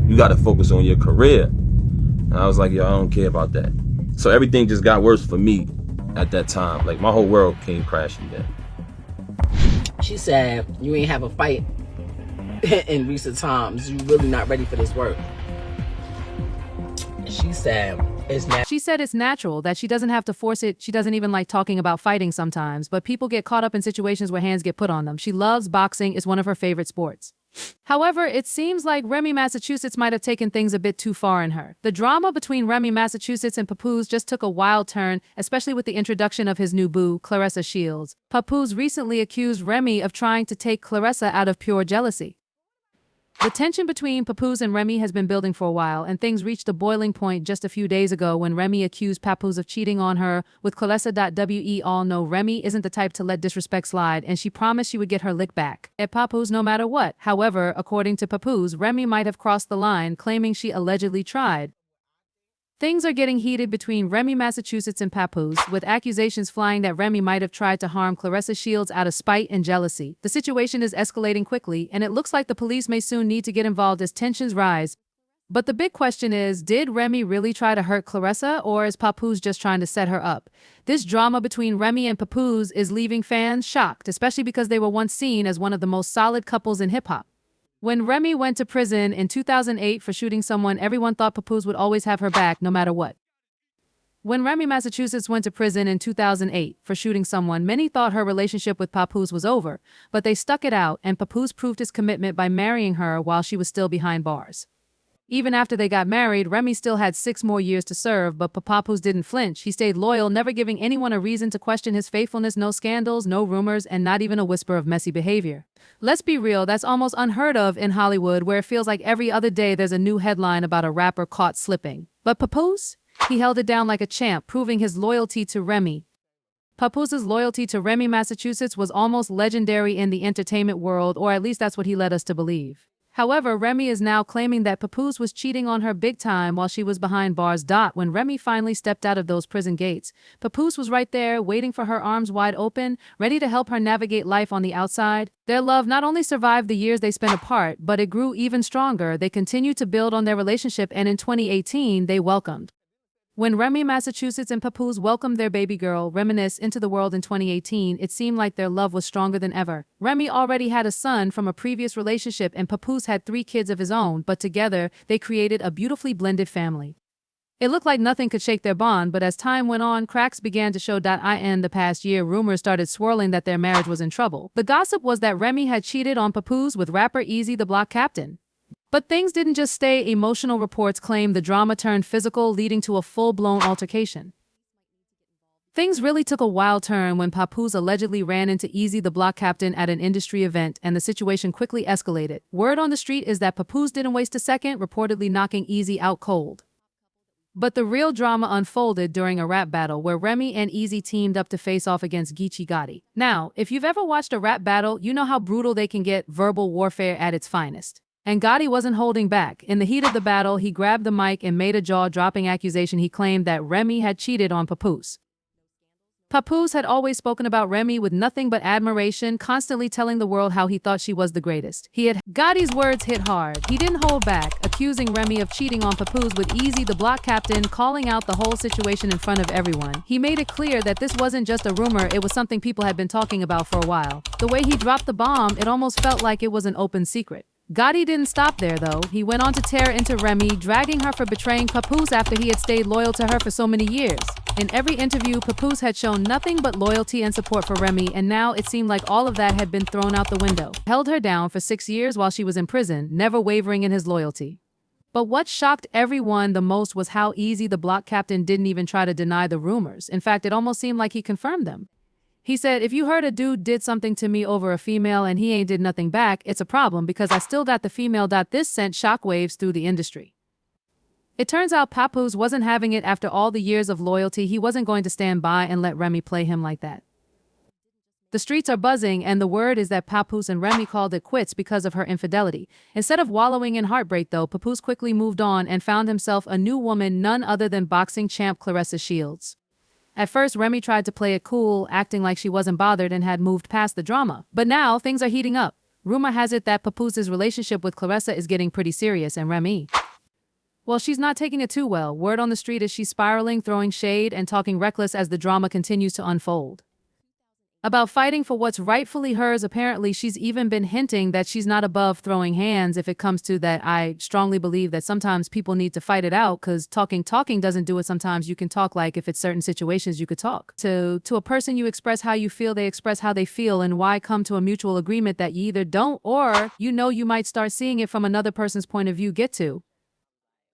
You got to focus on your career. And I was like, yo, I don't care about that. So everything just got worse for me at that time. Like, my whole world came crashing down. She said, you ain't have a fight in recent times. You really not ready for this work. She said, it's natural that she doesn't have to force it. She doesn't even like talking about fighting sometimes, but people get caught up in situations where hands get put on them. She loves boxing. It's one of her favorite sports. However, it seems like Remy Massachusetts might have taken things a bit too far in her. The drama between Remy Massachusetts and Papoose just took a wild turn, especially with the introduction of his new boo, Claressa Shields. Papoose recently accused Remy of trying to take Claressa out of pure jealousy. The tension between Papoose and Remy has been building for a while, and things reached a boiling point just a few days ago when Remy accused Papoose of cheating on her with Claressa. We all know Remy isn't the type to let disrespect slide, and she promised she would get her lick back at Papoose no matter what. However, according to Papoose, Remy might have crossed the line, claiming she allegedly tried. Things are getting heated between Remy Massachusetts and Papoose, with accusations flying that Remy might have tried to harm Claressa Shields out of spite and jealousy. The situation is escalating quickly, and it looks like the police may soon need to get involved as tensions rise. But the big question is, did Remy really try to hurt Claressa, or is Papoose just trying to set her up? This drama between Remy and Papoose is leaving fans shocked, especially because they were once seen as one of the most solid couples in hip-hop. When Remy went to prison in 2008 for shooting someone, everyone thought Papoose would always have her back no matter what. When Remy Massachusetts went to prison in 2008 for shooting someone, many thought her relationship with Papoose was over, but they stuck it out, and Papoose proved his commitment by marrying her while she was still behind bars. Even after they got married, Remy still had 6 more years to serve, but Papoose didn't flinch. He stayed loyal, never giving anyone a reason to question his faithfulness. No scandals, no rumors, and not even a whisper of messy behavior. Let's be real, that's almost unheard of in Hollywood, where it feels like every other day there's a new headline about a rapper caught slipping. But Papoose? He held it down like a champ, proving his loyalty to Remy. Papoose's loyalty to Remy Massachusetts was almost legendary in the entertainment world, or at least that's what he led us to believe. However, Remy is now claiming that Papoose was cheating on her big time while she was behind bars. When Remy finally stepped out of those prison gates, Papoose was right there, waiting for her, arms wide open, ready to help her navigate life on the outside. Their love not only survived the years they spent apart, but it grew even stronger. They continued to build on their relationship, and in 2018, they welcomed. When Remy Massachusetts and Papoose welcomed their baby girl, Reminisce, into the world in 2018, it seemed like their love was stronger than ever. Remy already had a son from a previous relationship, and Papoose had 3 kids of his own, but together, they created a beautifully blended family. It looked like nothing could shake their bond, but as time went on, cracks began to show. In the past year, rumors started swirling that their marriage was in trouble. The gossip was that Remy had cheated on Papoose with rapper Eazy the Block Captain. But things didn't just stay emotional. Reports claimed the drama turned physical, leading to a full-blown altercation. Things really took a wild turn when Papoose allegedly ran into Eazy the Block Captain at an industry event, and the situation quickly escalated. Word on the street is that Papoose didn't waste a second, reportedly knocking Eazy out cold. But the real drama unfolded during a rap battle where Remy and Eazy teamed up to face off against Geechee Gotti. Now, if you've ever watched a rap battle, you know how brutal they can get, verbal warfare at its finest. And Gotti wasn't holding back. In the heat of the battle, he grabbed the mic and made a jaw-dropping accusation. He claimed that Remy had cheated on Papoose. Papoose had always spoken about Remy with nothing but admiration, constantly telling the world how he thought she was the greatest. Gotti's words hit hard. He didn't hold back, accusing Remy of cheating on Papoose with Eazy the Block Captain, calling out the whole situation in front of everyone. He made it clear that this wasn't just a rumor, it was something people had been talking about for a while. The way he dropped the bomb, it almost felt like it was an open secret. Gotti didn't stop there, though. He went on to tear into Remy, dragging her for betraying Papoose after he had stayed loyal to her for so many years. In every interview, Papoose had shown nothing but loyalty and support for Remy, and now it seemed like all of that had been thrown out the window. He held her down for 6 years while she was in prison, never wavering in his loyalty. But what shocked everyone the most was how Eazy the Block Captain didn't even try to deny the rumors. In fact, it almost seemed like he confirmed them. He said, "If you heard a dude did something to me over a female and he ain't did nothing back, it's a problem because I still got the female." This sent shockwaves through the industry. It turns out Papoose wasn't having it. After all the years of loyalty, he wasn't going to stand by and let Remy play him like that. The streets are buzzing, and the word is that Papoose and Remy called it quits because of her infidelity. Instead of wallowing in heartbreak, though, Papoose quickly moved on and found himself a new woman, none other than boxing champ Claressa Shields. At first, Remy tried to play it cool, acting like she wasn't bothered and had moved past the drama. But now, things are heating up. Rumor has it that Papoose's relationship with Claressa is getting pretty serious, and Remy Well, she's not taking it too well. Word on the street is she's spiraling, throwing shade, and talking reckless as the drama continues to unfold. About fighting for what's rightfully hers, apparently she's even been hinting that she's not above throwing hands if it comes to that. I strongly believe that sometimes people need to fight it out because talking doesn't do it. Sometimes you can talk, like if it's certain situations you could talk. To a person you express how you feel, they express how they feel, and why come to a mutual agreement that you either don't or you might start seeing it from another person's point of view get to.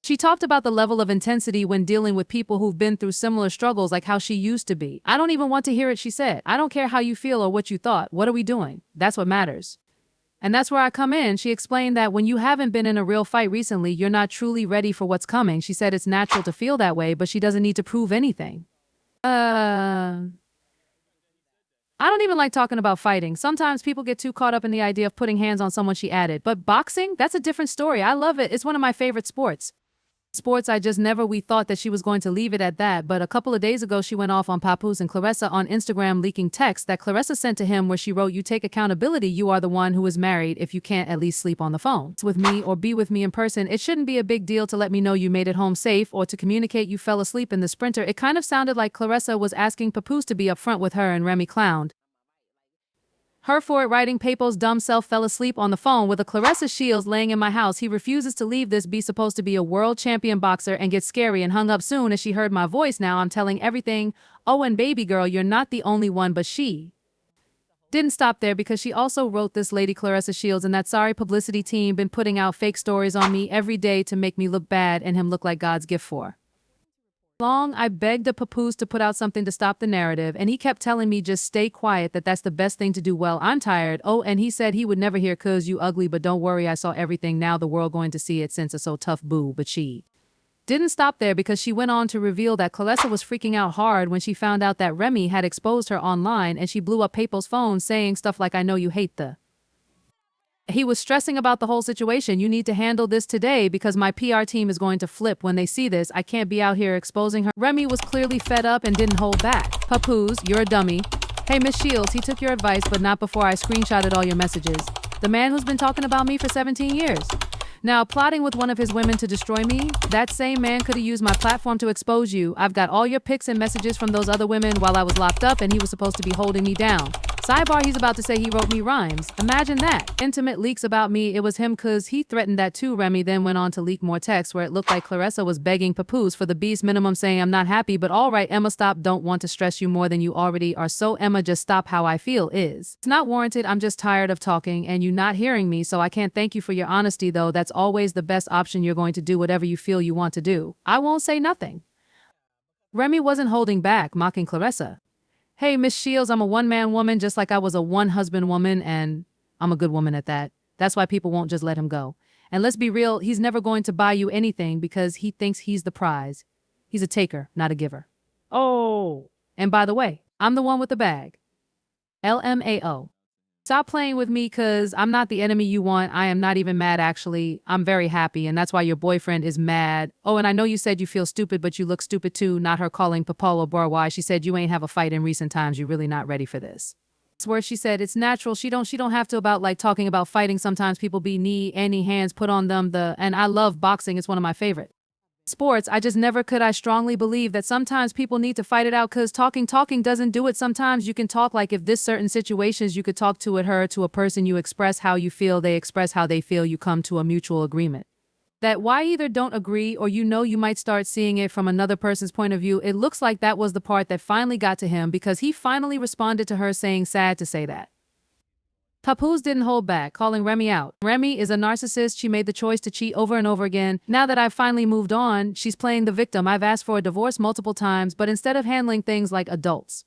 She talked about the level of intensity when dealing with people who've been through similar struggles, like how she used to be. I don't even want to hear it, she said. I don't care how you feel or what you thought. What are we doing? That's what matters. And that's where I come in. She explained that when you haven't been in a real fight recently, you're not truly ready for what's coming. She said it's natural to feel that way, but she doesn't need to prove anything. I don't even like talking about fighting. Sometimes people get too caught up in the idea of putting hands on someone, she added. But boxing? That's a different story. I love it. It's one of my favorite sports. I just never. We thought that she was going to leave it at that, but a couple of days ago she went off on Papoose and Claressa on Instagram, leaking texts that Claressa sent to him where she wrote, "You take accountability. You are the one who is married if you can't at least sleep on the phone with me or be with me in person. It shouldn't be a big deal to let me know you made it home safe or to communicate you fell asleep in the Sprinter." It kind of sounded like Claressa was asking Papoose to be upfront with her, and Remy clowned her for it, writing, "Papo's dumb self fell asleep on the phone with a Claressa Shields laying in my house. He refuses to leave this. Be supposed to be a world champion boxer and get scary," and hung up soon as she heard my voice. "Now I'm telling everything. Oh, and baby girl, you're not the only one." But she didn't stop there because she also wrote, "This lady Claressa Shields and that sorry publicity team been putting out fake stories on me every day to make me look bad and him look like God's gift for long. I begged the Papoose to put out something to stop the narrative, and he kept telling me just stay quiet, that's the best thing to do. Well, I'm tired. Oh, and he said he would never hear 'cause you ugly, but don't worry, I saw everything. Now the world going to see it since it's so tough, boo." But she didn't stop there because she went on to reveal that Claressa was freaking out hard when she found out that Remy had exposed her online, and she blew up Papo's phone saying stuff like, "I know you hate the..." He was stressing about the whole situation. "You need to handle this today because my PR team is going to flip when they see this. I can't be out here exposing her." Remy was clearly fed up and didn't hold back. "Papoose, you're a dummy. Hey, Miss Shields, he took your advice, but not before I screenshotted all your messages. The man who's been talking about me for 17 years. Now plotting with one of his women to destroy me? That same man could have used my platform to expose you. I've got all your pics and messages from those other women while I was locked up and he was supposed to be holding me down. Sidebar, he's about to say he wrote me rhymes. Imagine that. Intimate leaks about me. It was him 'cause he threatened that too." Remy then went on to leak more texts where it looked like Claressa was begging Papoose for the beast minimum, saying, "I'm not happy, but all right, Emma, stop. Don't want to stress you more than you already are. So Emma, just stop. How I feel is it's not warranted. I'm just tired of talking and you not hearing me, so I can't thank you for your honesty though. That's always the best option. You're going to do whatever you feel you want to do. I won't say nothing." Remy wasn't holding back, mocking Claressa. "Hey, Miss Shields, I'm a one-man woman just like I was a one-husband woman, and I'm a good woman at that. That's why people won't just let him go. And let's be real, he's never going to buy you anything because he thinks he's the prize. He's a taker, not a giver. Oh, and by the way, I'm the one with the bag. LMAO. Stop playing with me because I'm not the enemy you want. I am not even mad, actually. I'm very happy, and that's why your boyfriend is mad. Oh, and I know you said you feel stupid, but you look stupid too." Not her calling Papola Barwai. She said, "You ain't have a fight in recent times. You're really not ready for this." It's where she said it's natural. She don't have to about like talking about fighting. Sometimes people be any hands put on them. And I love boxing. It's one of my favorite sports. I just never could. I strongly believe that sometimes people need to fight it out because talking doesn't do it. Sometimes you can talk, like if this certain situations you could talk to it, her, to a person, you express how you feel, they express how they feel, you come to a mutual agreement. That why either don't agree or you might start seeing it from another person's point of view. It looks like that was the part that finally got to him because he finally responded to her saying, "Sad to say that." Papoose didn't hold back, calling Remy out. "Remy is a narcissist. She made the choice to cheat over and over again. Now that I've finally moved on, she's playing the victim. I've asked for a divorce multiple times, but instead of handling things like adults,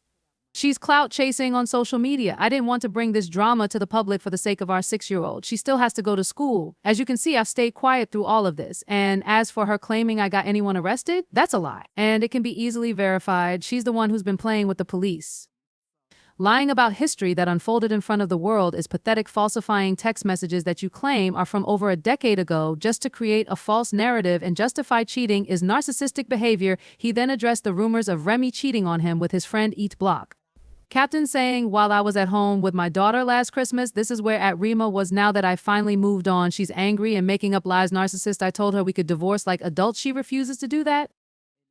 she's clout chasing on social media. I didn't want to bring this drama to the public for the sake of our 6-year-old. She still has to go to school. As you can see, I've stayed quiet through all of this. And as for her claiming I got anyone arrested, that's a lie. And it can be easily verified. She's the one who's been playing with the police. Lying about history that unfolded in front of the world is pathetic, falsifying text messages that you claim are from over a decade ago just to create a false narrative and justify cheating is narcissistic behavior." He then addressed the rumors of Remy cheating on him with his friend Eat Block. Captain saying, while I was at home with my daughter last Christmas, this is where at Rema was now that I finally moved on. She's angry and making up lies. Narcissist. I told her we could divorce like adults. She refuses to do that.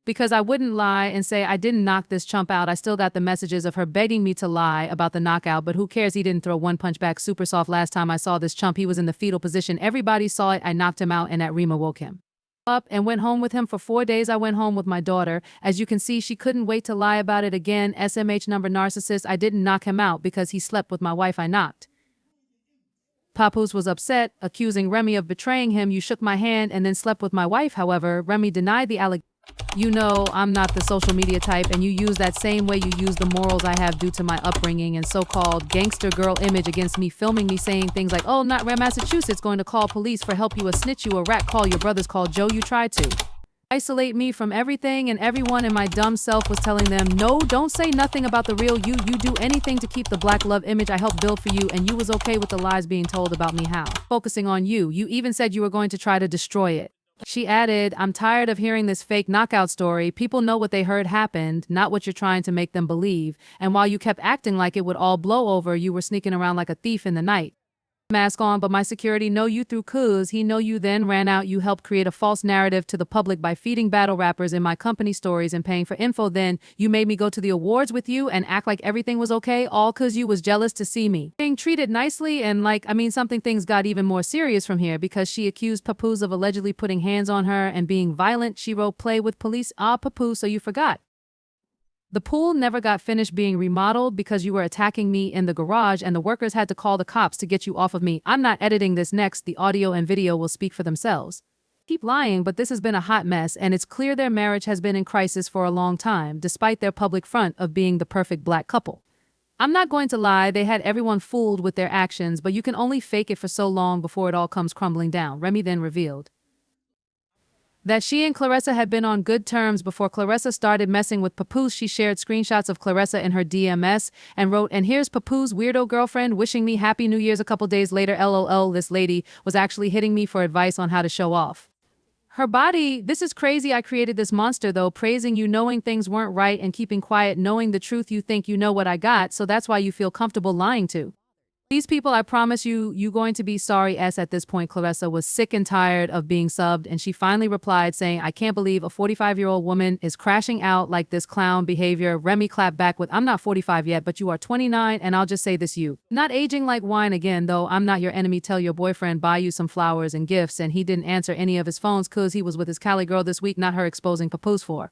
Because I wouldn't lie and say I didn't knock this chump out. I still got the messages of her begging me to lie about the knockout, but who cares? He didn't throw one punch back. Super soft. Last time I saw this chump, he was in the fetal position. Everybody saw it. I knocked him out and at Rema woke him up and went home with him for 4 days. I went home with my daughter. As you can see, she couldn't wait to lie about it again. SMH number narcissist. I didn't knock him out because he slept with my wife. I knocked. Papoose was upset, accusing Remy of betraying him. You shook my hand and then slept with my wife. However, Remy denied the allegation. You know, I'm not the social media type, and you use that same way you use the morals I have due to my upbringing and so-called gangster girl image against me, filming me saying things like, oh, not rare Massachusetts, going to call police for help, you a snitch, you a rat, call your brothers, call Joe, you tried to isolate me from everything and everyone, and my dumb self was telling them, no, don't say nothing about the real you do anything to keep the black love image I helped build for you, and you was okay with the lies being told about me. How? Focusing on you even said you were going to try to destroy it. She added, I'm tired of hearing this fake knockout story. People know what they heard happened, not what you're trying to make them believe. And while you kept acting like it would all blow over, you were sneaking around like a thief in the night. Mask on, but my security know you through cuz he know you then ran out. You helped create a false narrative to the public by feeding battle rappers in my company stories and paying for info. Then you made me go to the awards with you and act like everything was okay, all cuz you was jealous to see me being treated nicely. And things got even more serious from here because she accused Papoose of allegedly putting hands on her and being violent. She wrote play with police. Papoose, so you forgot. The pool never got finished being remodeled because you were attacking me in the garage and the workers had to call the cops to get you off of me. I'm not editing this next. The audio and video will speak for themselves. Keep lying, but this has been a hot mess and it's clear their marriage has been in crisis for a long time, despite their public front of being the perfect black couple. I'm not going to lie, they had everyone fooled with their actions, but you can only fake it for so long before it all comes crumbling down. Remy then revealed that she and Claressa had been on good terms before Claressa started messing with Papoose. She shared screenshots of Claressa in her DMs and wrote, and here's Papoose weirdo girlfriend wishing me happy New Year's. A couple days later, LOL, this lady was actually hitting me for advice on how to show off her body. This is crazy. I created this monster though, praising you, knowing things weren't right and keeping quiet, knowing the truth. You think you know what I got, so that's why you feel comfortable lying to these people. I promise you going to be sorry. At this point, Claressa was sick and tired of being subbed, and she finally replied saying, I can't believe a 45-year-old woman is crashing out like this clown behavior. Remy clapped back with, I'm not 45 yet, but you are 29, and I'll just say this, you not aging like wine again, though I'm not your enemy. Tell your boyfriend buy you some flowers and gifts. And he didn't answer any of his phones cause he was with his Cali girl this week, not her, exposing Papoose for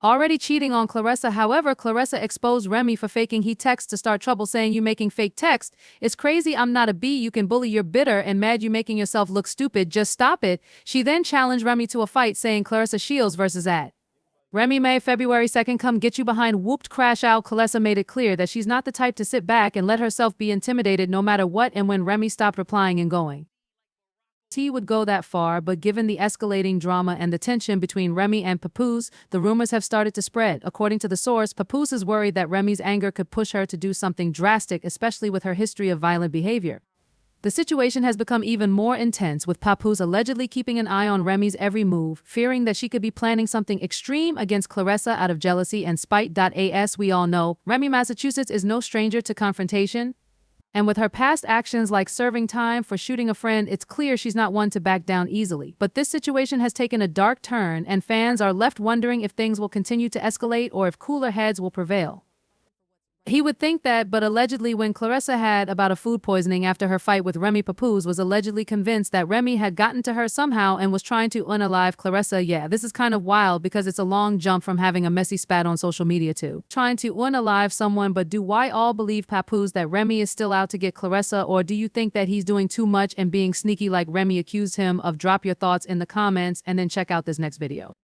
already cheating on Claressa. However, Claressa exposed Remy for faking he text to start trouble, saying you making fake text. It's crazy. I'm not a bee. You can bully. You're bitter and mad. You making yourself look stupid. Just stop it. She then challenged Remy to a fight, saying Claressa Shields versus at Remy Ma, February 2nd, come get you behind. Whooped crash out. Claressa made it clear that she's not the type to sit back and let herself be intimidated no matter what. And when Remy stopped replying and going, he would go that far, but given the escalating drama and the tension between Remy and Papoose, the rumors have started to spread. According to the source, Papoose is worried that Remy's anger could push her to do something drastic, especially with her history of violent behavior. The situation has become even more intense, with Papoose allegedly keeping an eye on Remy's every move, fearing that she could be planning something extreme against Claressa out of jealousy and spite. As we all know, Remy, Massachusetts is no stranger to confrontation. And with her past actions like serving time for shooting a friend, it's clear she's not one to back down easily. But this situation has taken a dark turn, and fans are left wondering if things will continue to escalate or if cooler heads will prevail. He would think that, but allegedly when Claressa had about a food poisoning after her fight with Remy, Papoose was allegedly convinced that Remy had gotten to her somehow and was trying to unalive Claressa. Yeah, this is kind of wild because it's a long jump from having a messy spat on social media to trying to unalive someone. But do why all believe Papoose that Remy is still out to get Claressa, or do you think that he's doing too much and being sneaky like Remy accused him of? Drop your thoughts in the comments and then check out this next video.